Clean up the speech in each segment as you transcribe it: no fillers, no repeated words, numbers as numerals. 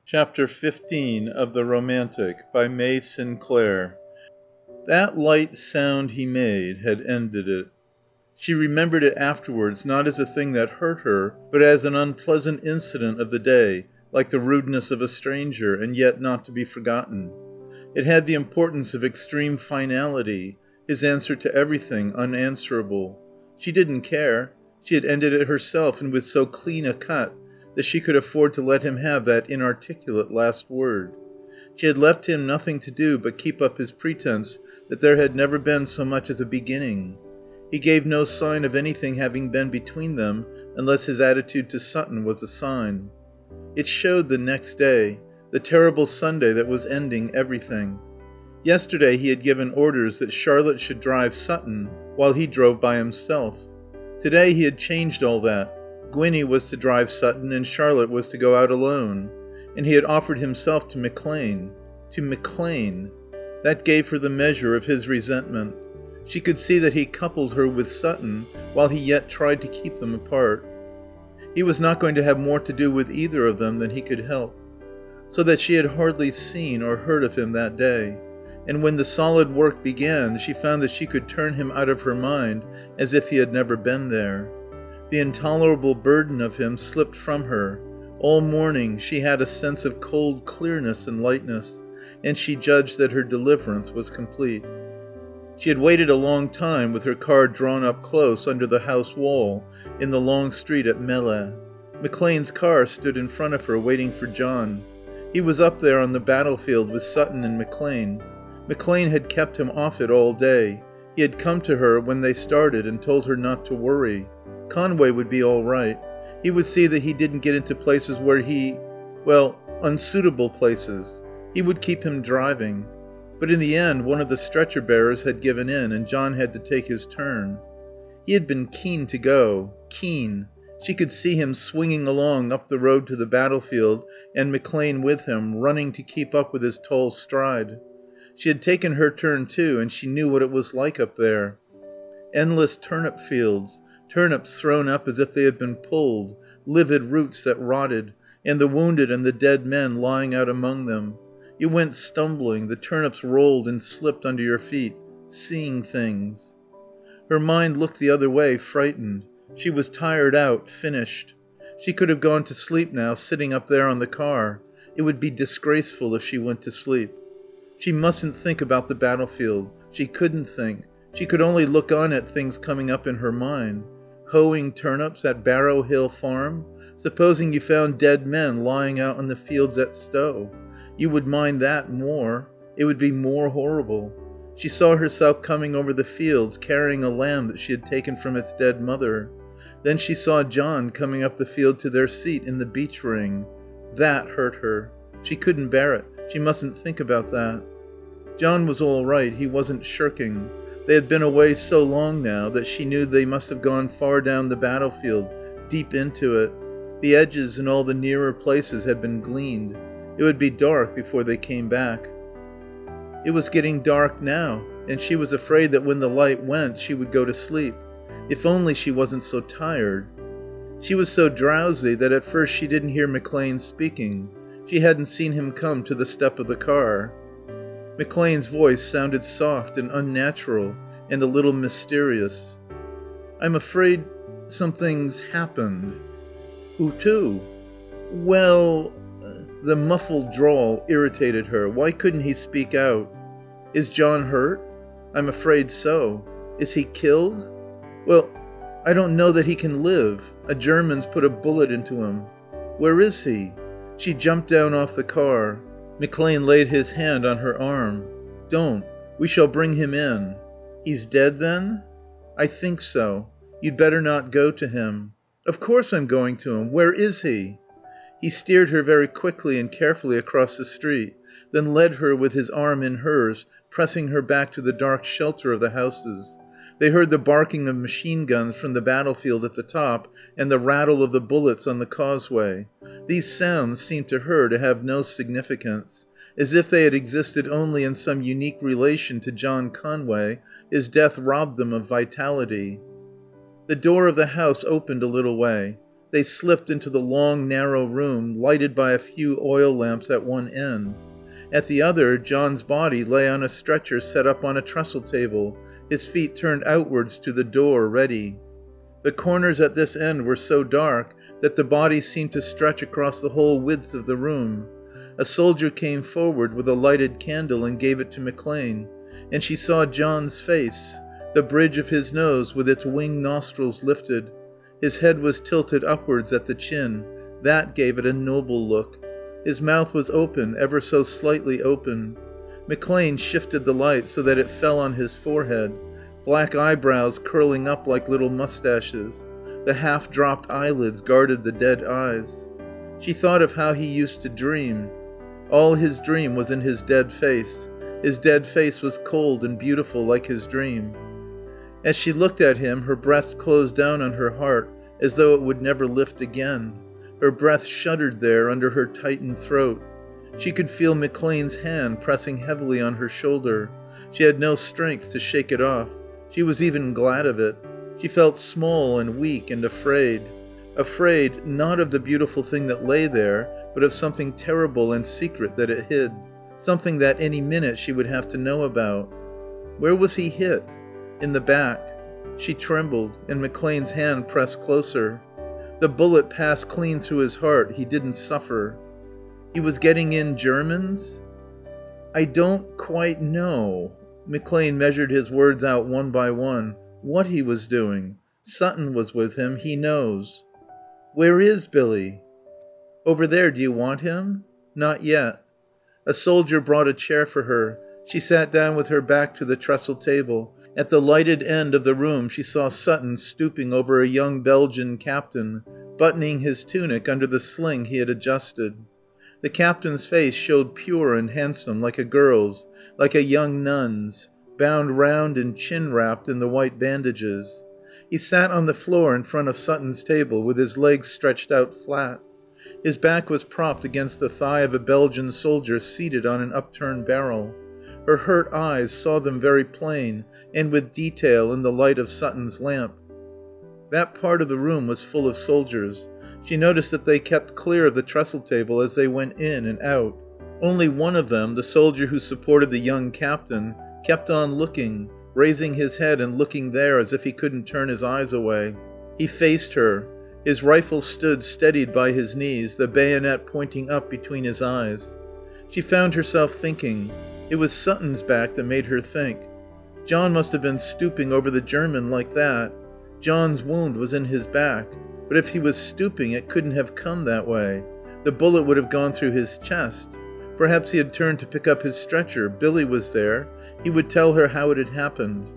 Chapter 15 of The Romantic by May Sinclair. That light sound he made had ended it. She remembered it afterwards, not as a thing that hurt her, but as an unpleasant incident of the day, like the rudeness of a stranger, and yet not to be forgotten. It had the importance of extreme finality, his answer to everything, unanswerable. She didn't care. She had ended it herself, and with so clean a cut that she could afford to let him have that inarticulate last word. She had left him nothing to do but keep up his pretense that there had never been so much as a beginning. He gave no sign of anything having been between them, unless his attitude to Sutton was a sign. It showed the next day, the terrible Sunday that was ending everything. Yesterday he had given orders that Charlotte should drive Sutton while he drove by himself. Today he had changed all that. Gwinnie was to drive Sutton and Charlotte was to go out alone. And he had offered himself to McClane. To McClane. That gave her the measure of his resentment. She could see that he coupled her with Sutton while he yet tried to keep them apart. He was not going to have more to do with either of them than he could help. So that she had hardly seen or heard of him that day. And when the solid work began, she found that she could turn him out of her mind as if he had never been there. The intolerable burden of him slipped from her. All morning she had a sense of cold clearness and lightness, and she judged that her deliverance was complete. She had waited a long time with her car drawn up close under the house wall in the long street at Melle. McClane's car stood in front of her waiting for John. He was up there on the battlefield with Sutton and McClane. McClane had kept him off it all day. He had come to her when they started and told her not to worry. Conway would be all right. He would see that he didn't get into places where unsuitable places. He would keep him driving. But in the end, one of the stretcher bearers had given in, and John had to take his turn. He had been keen to go. Keen. She could see him swinging along up the road to the battlefield, and McClane with him, running to keep up with his tall stride. She had taken her turn too, and she knew what it was like up there. Endless turnip fields. Turnips thrown up as if they had been pulled, livid roots that rotted, and the wounded and the dead men lying out among them. You went stumbling, the turnips rolled and slipped under your feet, seeing things. Her mind looked the other way, frightened. She was tired out, finished. She could have gone to sleep now, sitting up there on the car. It would be disgraceful if she went to sleep. She mustn't think about the battlefield. She couldn't think. She could only look on at things coming up in her mind. Hoeing turnips at Barrow Hill Farm? Supposing you found dead men lying out on the fields at Stowe? You would mind that more. It would be more horrible. She saw herself coming over the fields, carrying a lamb that she had taken from its dead mother. Then she saw John coming up the field to their seat in the beech ring. That hurt her. She couldn't bear it. She mustn't think about that. John was all right. He wasn't shirking. They had been away so long now that she knew they must have gone far down the battlefield, deep into it. The edges and all the nearer places had been gleaned. It would be dark before they came back. It was getting dark now, and she was afraid that when the light went she would go to sleep. If only she wasn't so tired. She was so drowsy that at first she didn't hear McClane speaking. She hadn't seen him come to the step of the car. McClane's voice sounded soft and unnatural and a little mysterious. "I'm afraid something's happened." "Who to?" "Well..." The muffled drawl irritated her. Why couldn't he speak out? "Is John hurt?" "I'm afraid so." "Is he killed?" "Well, I don't know that he can live. A German's put a bullet into him." "Where is he?" She jumped down off the car. McClane laid his hand on her arm. "Don't. We shall bring him in." "He's dead then?" "I think so. You'd better not go to him." "Of course I'm going to him. Where is he?" He steered her very quickly and carefully across the street, then led her with his arm in hers, pressing her back to the dark shelter of the houses. They heard the barking of machine guns from the battlefield at the top and the rattle of the bullets on the causeway. These sounds seemed to her to have no significance. As if they had existed only in some unique relation to John Conway, his death robbed them of vitality. The door of the house opened a little way. They slipped into the long, narrow room, lighted by a few oil lamps at one end. At the other, John's body lay on a stretcher set up on a trestle table, his feet turned outwards to the door, ready. The corners at this end were so dark that the body seemed to stretch across the whole width of the room. A soldier came forward with a lighted candle and gave it to McClane, and she saw John's face, the bridge of his nose with its winged nostrils lifted. His head was tilted upwards at the chin. That gave it a noble look. His mouth was open, ever so slightly open. McClane shifted the light so that it fell on his forehead, black eyebrows curling up like little mustaches. The half-dropped eyelids guarded the dead eyes. She thought of how he used to dream. All his dream was in his dead face. His dead face was cold and beautiful like his dream. As she looked at him, her breath closed down on her heart as though it would never lift again. Her breath shuddered there under her tightened throat. She could feel McClane's hand pressing heavily on her shoulder. She had no strength to shake it off. She was even glad of it. She felt small and weak and afraid. Afraid, not of the beautiful thing that lay there, but of something terrible and secret that it hid. Something that any minute she would have to know about. Where was he hit? In the back. She trembled, and McClane's hand pressed closer. The bullet passed clean through his heart. He didn't suffer. He was getting in Germans? I don't quite know. McClane measured his words out one by one. What he was doing. Sutton was with him. He knows. Where is Billy? Over there. Do you want him? Not yet. A soldier brought a chair for her. She sat down with her back to the trestle table. At the lighted end of the room she saw Sutton stooping over a young Belgian captain, buttoning his tunic under the sling he had adjusted. The captain's face showed pure and handsome, like a girl's, like a young nun's, bound round and chin-wrapped in the white bandages. He sat on the floor in front of Sutton's table with his legs stretched out flat. His back was propped against the thigh of a Belgian soldier seated on an upturned barrel. Her hurt eyes saw them very plain and with detail in the light of Sutton's lamp. That part of the room was full of soldiers. She noticed that they kept clear of the trestle table as they went in and out. Only one of them, the soldier who supported the young captain, kept on looking, raising his head and looking there as if he couldn't turn his eyes away. He faced her. His rifle stood steadied by his knees, the bayonet pointing up between his eyes. She found herself thinking. It was Sutton's back that made her think. John must have been stooping over the German like that. John's wound was in his back. But if he was stooping, it couldn't have come that way. The bullet would have gone through his chest. Perhaps he had turned to pick up his stretcher. Billy was there. He would tell her how it had happened.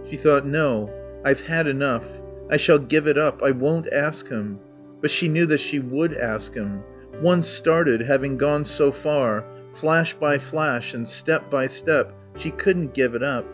She thought, no, I've had enough. I shall give it up. I won't ask him. But she knew that she would ask him. Once started, having gone so far, flash by flash and step by step, she couldn't give it up.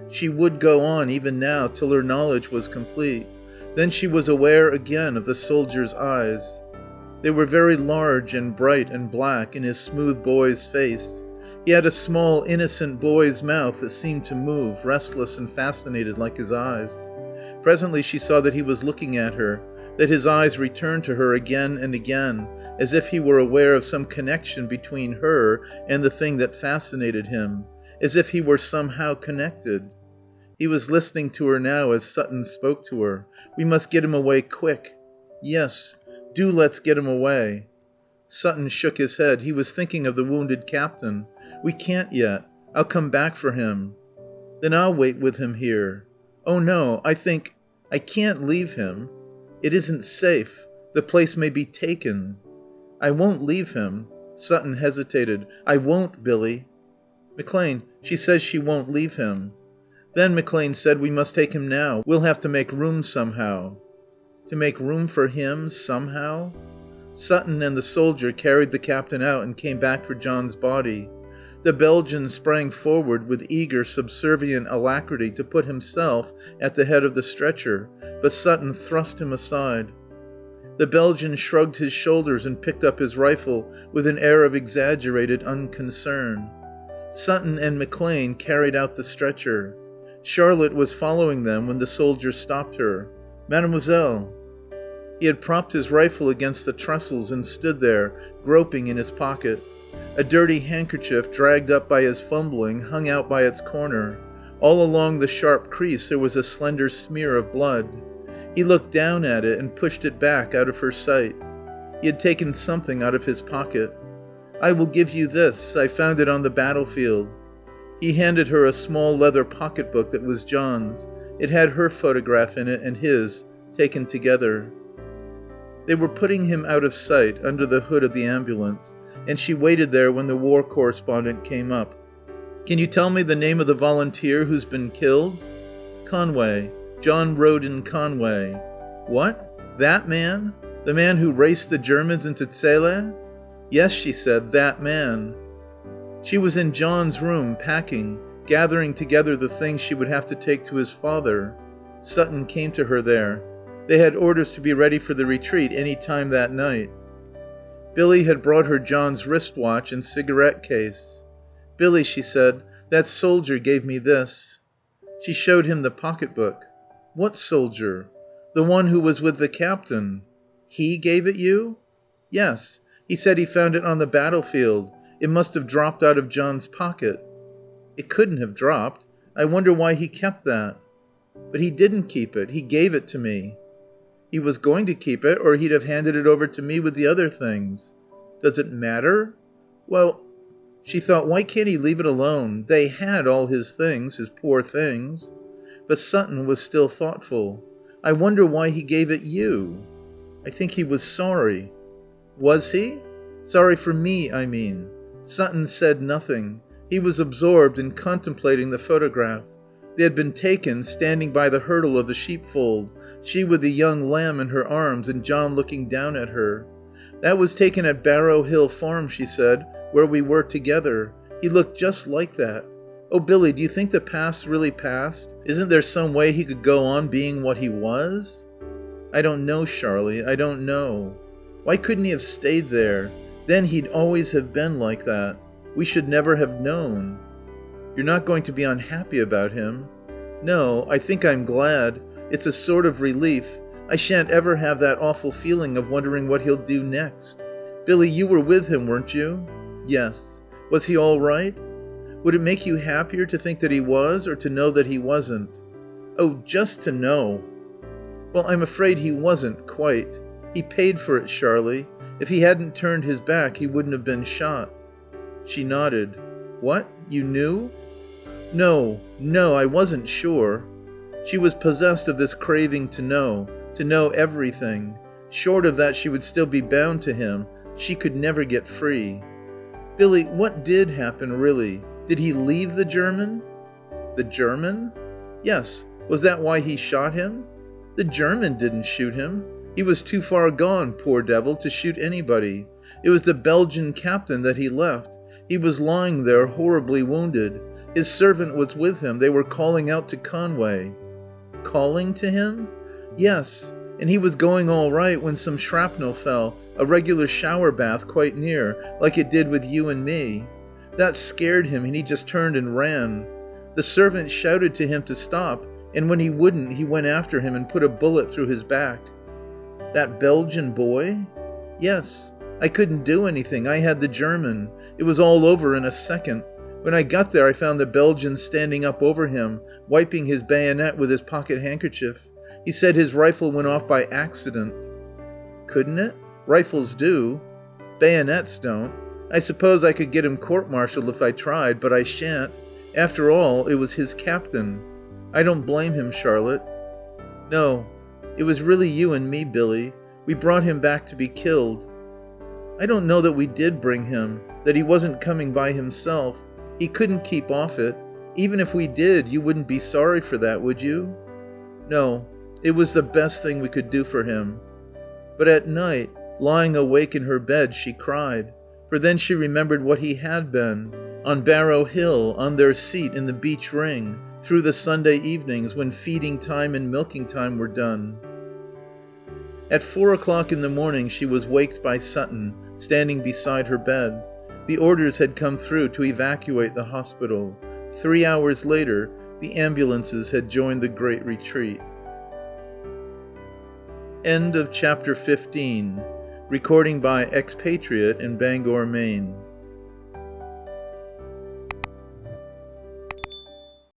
She would go on even now till her knowledge was complete. Then she was aware again of the soldier's eyes. They were very large and bright and black in his smooth boy's face. He had a small, innocent boy's mouth that seemed to move, restless and fascinated like his eyes. Presently she saw that he was looking at her, that his eyes returned to her again and again, as if he were aware of some connection between her and the thing that fascinated him, as if he were somehow connected. He was listening to her now as Sutton spoke to her. We must get him away quick. Yes, do let's get him away. Sutton shook his head. He was thinking of the wounded captain. We can't yet. I'll come back for him. Then I'll wait with him here. Oh no, I can't leave him. It isn't safe. The place may be taken. I won't leave him. Sutton hesitated. I won't, Billy. McClane, she says she won't leave him. Then McClane said, we must take him now. We'll have to make room somehow. To make room for him, somehow? Sutton and the soldier carried the captain out and came back for John's body. The Belgian sprang forward with eager, subservient alacrity to put himself at the head of the stretcher, but Sutton thrust him aside. The Belgian shrugged his shoulders and picked up his rifle with an air of exaggerated unconcern. Sutton and McClane carried out the stretcher. Charlotte was following them when the soldier stopped her. Mademoiselle. He had propped his rifle against the trestles and stood there, groping in his pocket. A dirty handkerchief, dragged up by his fumbling, hung out by its corner. All along the sharp crease there was a slender smear of blood. He looked down at it and pushed it back out of her sight. He had taken something out of his pocket. "I will give you this. I found it on the battlefield." He handed her a small leather pocketbook that was John's. It had her photograph in it and his, taken together. They were putting him out of sight, under the hood of the ambulance, and she waited there when the war correspondent came up. "Can you tell me the name of the volunteer who's been killed?" "Conway. John Roden Conway." "What? That man? The man who raced the Germans into Zele?" "Yes," she said, "that man." She was in John's room, packing, gathering together the things she would have to take to his father. Sutton came to her there. They had orders to be ready for the retreat any time that night. Billy had brought her John's wristwatch and cigarette case. "Billy," she said, "that soldier gave me this." She showed him the pocketbook. "What soldier?" "The one who was with the captain." "He gave it you?" "Yes. He said he found it on the battlefield. It must have dropped out of John's pocket." "It couldn't have dropped. I wonder why he kept that." "But he didn't keep it. He gave it to me." "He was going to keep it, or he'd have handed it over to me with the other things." "Does it matter?" "Well," she thought, why can't he leave it alone? They had all his things, his poor things. But Sutton was still thoughtful. "I wonder why he gave it you." "I think he was sorry." "Was he?" "Sorry for me, I mean." Sutton said nothing. He was absorbed in contemplating the photograph. They had been taken, standing by the hurdle of the sheepfold, she with the young lamb in her arms and John looking down at her. "That was taken at Barrow Hill Farm," she said, "where we were together. He looked just like that. Oh, Billy, do you think the past's really past? Isn't there some way he could go on being what he was?" "I don't know, Sharlie. I don't know." "Why couldn't he have stayed there? Then he'd always have been like that. We should never have known." "You're not going to be unhappy about him?" "No. I think I'm glad. It's a sort of relief. I shan't ever have that awful feeling of wondering what he'll do next. Billy, you were with him, weren't you?" "Yes." "Was he all right?" "Would it make you happier to think that he was, or to know that he wasn't?" "Oh, just to know." "Well, I'm afraid he wasn't, quite. He paid for it, Sharlie. If he hadn't turned his back he wouldn't have been shot." She nodded. "What? You knew?" No, I wasn't sure." She was possessed of this craving to know everything. Short of that she would still be bound to him. She could never get free. "Billy, what did happen, really? Did he leave the German?" "The German?" "Yes. Was that why he shot him?" "The German didn't shoot him. He was too far gone, poor devil, to shoot anybody. It was the Belgian captain that he left. He was lying there, horribly wounded. His servant was with him. They were calling out to Conway." "Calling to him?" "Yes. And he was going all right when some shrapnel fell, a regular shower bath quite near, like it did with you and me. That scared him and he just turned and ran. The servant shouted to him to stop, and when he wouldn't he went after him and put a bullet through his back." "That Belgian boy?" "Yes. I couldn't do anything. I had the German. It was all over in a second. When I got there I found the Belgian standing up over him, wiping his bayonet with his pocket handkerchief. He said his rifle went off by accident." "Couldn't it? Rifles do." "Bayonets don't. I suppose I could get him court-martialed if I tried, but I shan't. After all, it was his captain. I don't blame him, Charlotte." "No. It was really you and me, Billy. We brought him back to be killed." "I don't know that we did bring him, that he wasn't coming by himself. He couldn't keep off it. Even if we did, you wouldn't be sorry for that, would you?" "No. It was the best thing we could do for him." But at night, lying awake in her bed, she cried. For then she remembered what he had been, on Barrow Hill, on their seat in the beech ring, through the Sunday evenings when feeding time and milking time were done. At 4:00 in the morning she was waked by Sutton, standing beside her bed. The orders had come through to evacuate the hospital. 3 hours later the ambulances had joined the great retreat. End of chapter 15. Recording by Expatriate in Bangor, Maine.